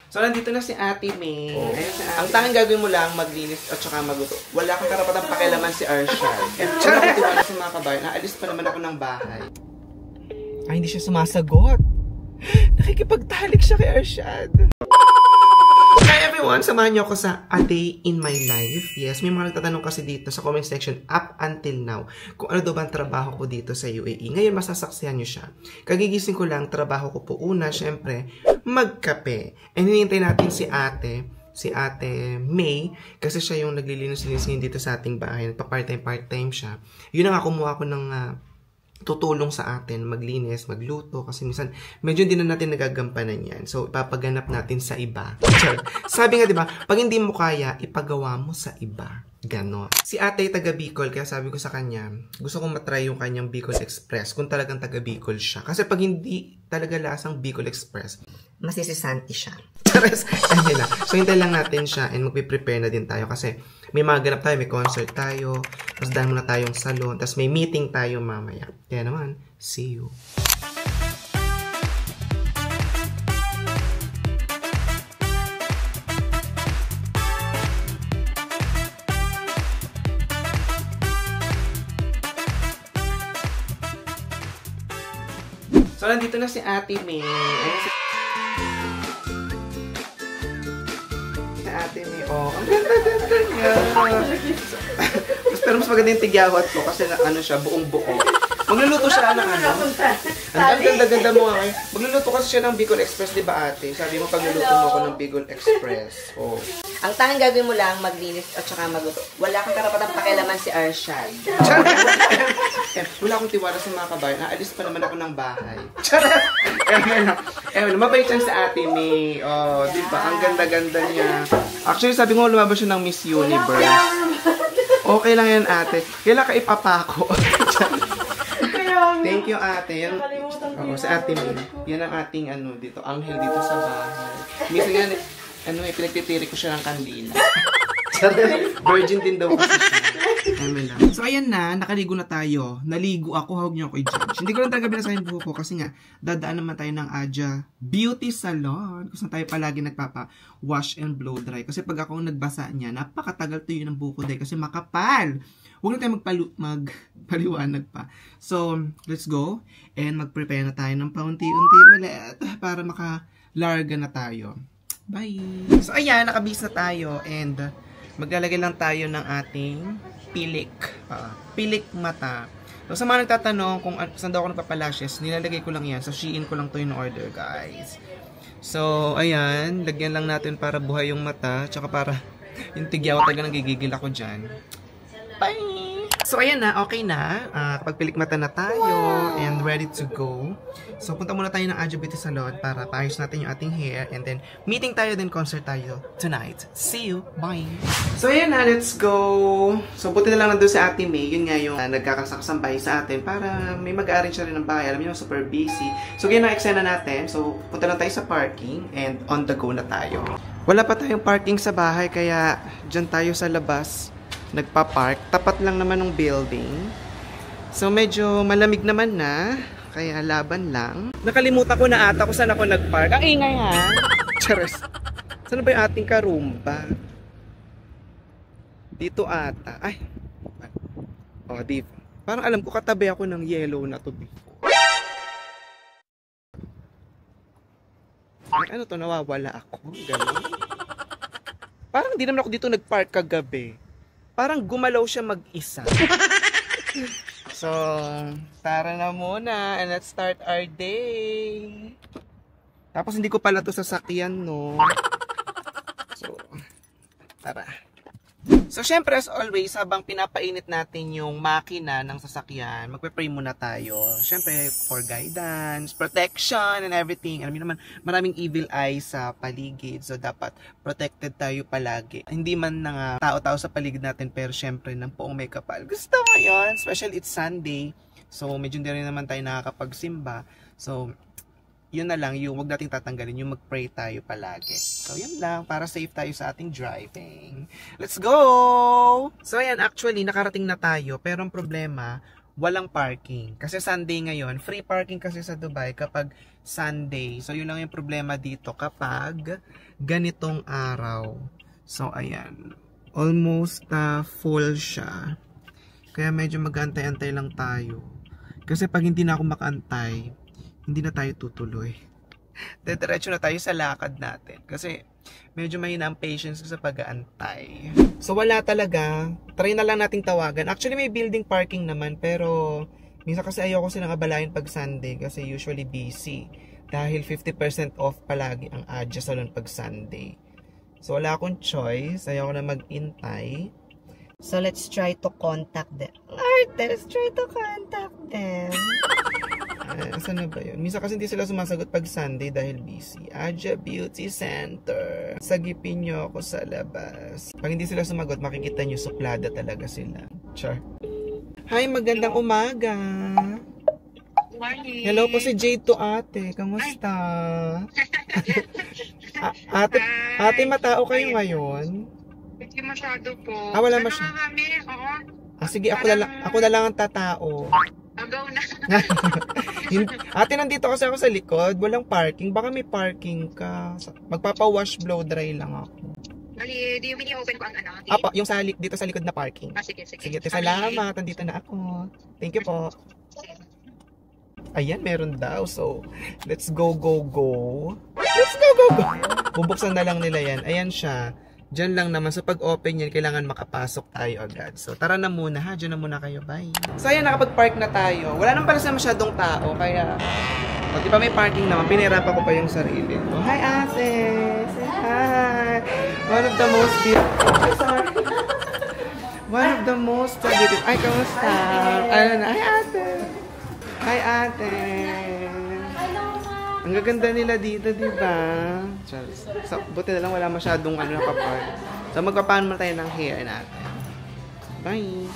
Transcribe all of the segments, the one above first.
So, nandito na si Ate May. Oh. Ayun, si Ate. Ang tanging gagawin mo lang, maglinis at saka magluto. Wala kang karapatang pakialaman si Arshad. Wala akong tiwala sa mga kabayan. Naalis pa naman ako ng bahay. Ay, hindi siya sumasagot. Nakikipagtalik siya kay Arshad. Hi everyone! Samahan niyo ako sa A Day in My Life. Yes, may mga nagtatanong kasi dito sa comment section up until now kung ano daw ba ang trabaho ko dito sa UAE. Ngayon, masasaksihan niyo siya. Kagigising ko lang, trabaho ko po una, syempre, magkape. And hinihintay natin si Ate May, kasi siya yung naglilinis-linis dito sa ating bahay. Nagpa-part-time siya. Yun nga, kumuha ko ng tutulong sa atin, maglinis, magluto, kasi minsan medyo hindi na natin nagagampanan yan. So, ipapaganap natin sa iba. Sabi nga, di ba, pag hindi mo kaya, ipagawa mo sa iba. Ganon. Si Ate taga Bicol, kaya sabi ko sa kanya, gusto kong matry yung kanyang Bicol Express, kung talagang taga Bicol siya. Kasi pag hindi talaga lasang Bicol Express, masisisanti siya. So, hintay lang natin siya and magpiprepare na din tayo kasi may mga ganap tayo, may concert tayo, tapos dahil muna tayong salon, tapos may meeting tayo mamaya. Kaya naman, see you. So, nandito na si Ate May. Ate May, oh, ang ganda-ganda niya. Pero mas maganda yung tigyawat ko kasi ano siya, buong-buo. Magluluto siya ng ano. Ang ganda-ganda mo nga. Magluluto kasi siya ng Bicol Express, di ba ate? Sabi mo, pagluluto mo ako ng Bicol Express. Oh. Ang tanging gagawin mo lang, maglinis at saka magluto. Wala kang karapatang pakialaman si Arshad. Wala akong tiwala sa mga kabayan. Naalis pa naman ako ng bahay. Mabait yan sa Ate May. Oh, di ba? Ang ganda-ganda niya. Actually, sabi mo, lumabas siya ng Miss Universe. Okay lang yan, ate. Kailan ka ipapako? Thank you, ate. Yan, sa Ate May. Yan ang ating ano dito, anghel dito sa bahay. Minsan nga, pinagtitiri ko siya ng kandila. Virgin din daw kasi siya. So, ayan na. Nakaligo na tayo. Naligo ako. Huwag niyo ako i-judge. Hindi ko lang talaga binasahin buho ko kasi nga, dadaan naman tayo ng Aja Beauty Salon. Kasi tayo palagi nagpapa-wash and blow dry. Kasi pag ako nagbasa niya, napakatagal to yun ng buho dahil kasi makapal. Huwag na tayo magpaliwanag pa. So, let's go. And mag-prepare na tayo ng paunti-unti ulit para makalarga na tayo. Bye! So, ayan. Nakabis na tayo. And maglalagay lang tayo ng ating pilik. Pilik mata. So, sa mga nagtatanong kung saan daw ako nagpapalashes, nilalagay ko lang yan. Sa Shein ko lang to in order, guys. So, ayan. Lagyan lang natin para buhay yung mata. Tsaka para yung tigyaw talaga nagigigil ako dyan. Bye! So, ayan na. Okay na. Kapag pilik mata na tayo and ready to go. So, punta muna tayo ng Aja Beauty Salon para paayos natin yung ating hair. And then, meeting tayo, then concert tayo tonight. See you! Bye! So, ayan na. Let's go! So, buti na lang nandun sa Ate May. Yun nga yung nagkakasakasambay sa atin para may mag-arrange siya rin ng bahay. Alam niyo, super busy. So, ganyan na eksena natin. So, punta lang tayo sa parking and on the go na tayo. Wala pa tayong parking sa bahay kaya dyan tayo sa labas nagpa-park. Tapat lang naman ng building. So, medyo malamig naman na. Kaya laban lang. Nakalimutan ko na ata kung saan ako nag-park. Ang ingay ha! Charos. Saan ba yung ating karumba? Dito ata. Ay! Oh, dito. Parang alam ko katabi ako ng yellow na to before. Ay, ano to? Nawawala ako. Ganun. Parang di naman ako dito nag-park kagabi. Parang gumalaw siya mag-isa. So, tara na muna and let's start our day. Tapos hindi ko pala to sasakyan, no? So, tara. So, syempre, as always, habang pinapainit natin yung makina ng sasakyan, magpe-pray muna tayo. Syempre, for guidance, protection, and everything. Alam niyo naman, maraming evil eyes sa paligid. So, dapat protected tayo palagi. Hindi man nga tao-tao sa paligid natin, pero syempre, ng poong may kapal. Gusto mo yun? Especially, it's Sunday. So, medyo hindi rin naman tayo nakakapagsimba. So, yun na lang, yung wag nating tatanggalin, yung mag-pray tayo palagi. So, yun lang, para safe tayo sa ating driving. Let's go! So, ayan, actually, nakarating na tayo, pero ang problema, walang parking. Kasi Sunday ngayon, free parking kasi sa Dubai kapag Sunday. So, yun lang yung problema dito kapag ganitong araw. So, ayan. Almost full siya. Kaya medyo mag-antay-antay lang tayo. Kasi pag hindi na ako makaantay, hindi na tayo tutuloy. Diretso na tayo sa lakad natin. Kasi medyo mahina ang patience sa pag-aantay. So wala talaga. Try na lang nating tawagan. Actually may building parking naman. Pero minsan kasi ayoko silang abalayan pag Sunday. Kasi usually busy. Dahil 50% off palagi ang Adja Salon pag Sunday. So wala akong choice. Ayoko na mag-intay. So let's try to contact them. Alright, let's try to contact them. Saan na ba yun? Minsan kasi hindi sila sumasagot pag Sunday dahil busy. Adja Beauty Center. Sagipin nyo ako sa labas. Pag hindi sila sumagot, makikita nyo suplada talaga sila. Char. Hi, magandang umaga. Morning. Hello po si Jade to ate. Kamusta? ate, matao kayo ngayon? Hindi masyado po. Wala Ano masyado. nga kami? Oo. Sige, ako na lang ang tatao. Agaw na. Ate, nandito kasi ako sa likod. Walang parking. Baka may parking ka. Magpapa-wash blow dry lang ako. Bali, do you mean i-open ko ang ano? Apo, yung dito sa likod na parking. Sige. Sige, salamat. Nandito na ako. Thank you po. Ayan, meron daw. So, let's go. Let's go. Bubuksan na lang nila yan. Ayan siya. Diyan lang naman. So, pag open yan, kailangan makapasok tayo agad. So, tara na muna ha. Diyan na muna kayo. Bye. So, ayan, nakapag-park na tayo. Wala naman pala sa masyadong tao. Kaya, di ba may parking naman, pinahirapan ko pa yung sarili ko. Hi, ate! Say hi! One of the most beautiful... Sorry. One of the most beautiful... Ay, kamusta? Hi, ate! Hi, ate! Ang gaganda nila dito, di ba? So, buti na lang wala masyadong nakapark. So, magpapaano muna tayo ng hair natin. Bye!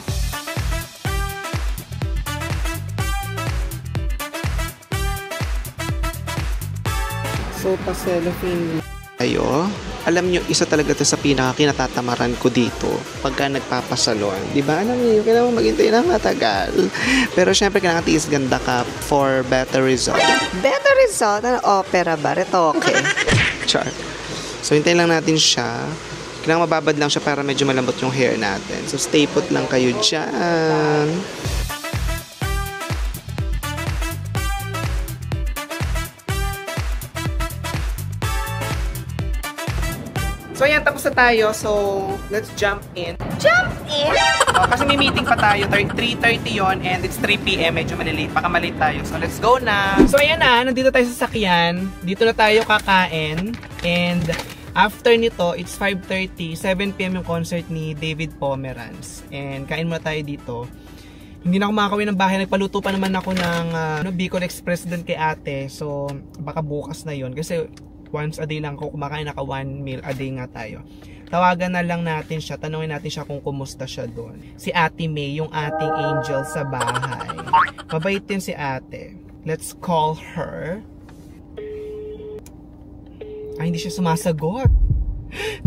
So, pa-cellophane tayo. Alam nyo, isa talaga to sa pinaka-kinatatamaran ko dito pagka nagpapasalon. Diba? Alam nyo, kailangan maghintay na matagal. Pero syempre, kailangan tiis ganda ka for better result. Better result? Ano, opera ba? Retoke. Char. So, hintayin lang natin siya. Kailangan mababad lang siya para medyo malambot yung hair natin. So, stay put lang kayo dyan. So, ayan, tapos na tayo. So, let's jump in. Jump in! Kasi may meeting pa tayo. 3:30 yon and it's 3 p.m. Medyo malilate. Baka malate tayo. So, let's go na. So, ayan na. Nandito tayo sa sakyan. Dito na tayo kakain. And after nito, it's 5:30. 7 p.m. yung concert ni David Pomeranz. And kain muna tayo dito. Hindi na ako makakawin ng bahay. Nagpaluto pa naman ako ng Bicol Express din kay ate. So, baka bukas na yon. Kasi once a day lang ako kumakain, naka 1 meal a day nga tayo. Tawagan na lang natin siya, tanungin natin siya kung kumusta siya doon. Si Ate May, yung ating angel sa bahay. Mabait din si ate. Let's call her. Ay, hindi siya sumasagot.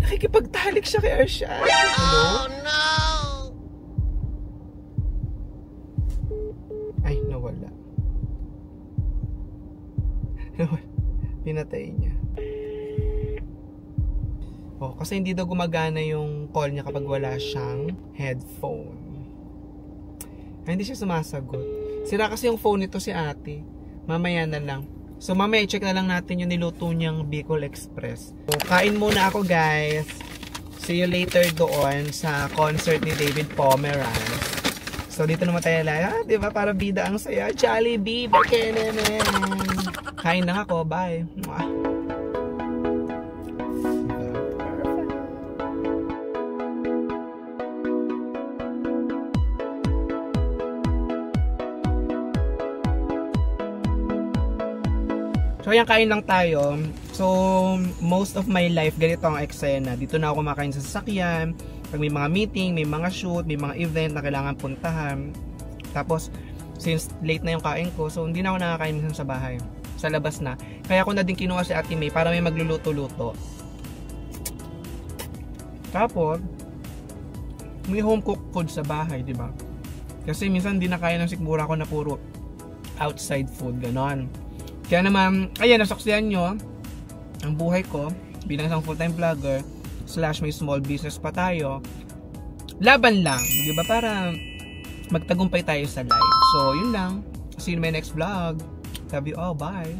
Nakikipagtalik siya kay Arshan. Hello? Oh no! Ay, nawala. Pinatay niya. Oh, kasi hindi daw gumagana yung call niya kapag wala siyang headphone. Ay, hindi siya sumasagot. Sira kasi yung phone nito si ate. Mamaya na lang. So, mamaya i-check na lang natin yung niluto niyang Bicol Express. So, kain muna ako, guys. See you later doon sa concert ni David Pomeranz. So, dito naman tayo lang. Diba? Para bida ang saya. Jollibee, Bekenemen. Kain lang ako. Bye. Mwah. So, ayan, kain lang tayo. So, most of my life, ganito ang eksena. Dito na ako kumakain sa sasakyan. Pag may mga meeting, may mga shoot, may mga event na kailangan puntahan. Tapos, since late na yung kain ko, so hindi na ako nakakain minsan sa bahay. Sa labas na. Kaya ako na din kinuha si Ate May para may magluluto-luto. Tapos, may home cooked food sa bahay, di ba? Kasi minsan di na kaya ng sikmura ko na puro outside food, ganon. Kaya naman, ayan, nasaksihan nyo ang buhay ko bilang isang full-time vlogger / may small business pa tayo. Laban lang, di ba? Para magtagumpay tayo sa life. So, yun lang. See you in my next vlog. Love you all. Bye.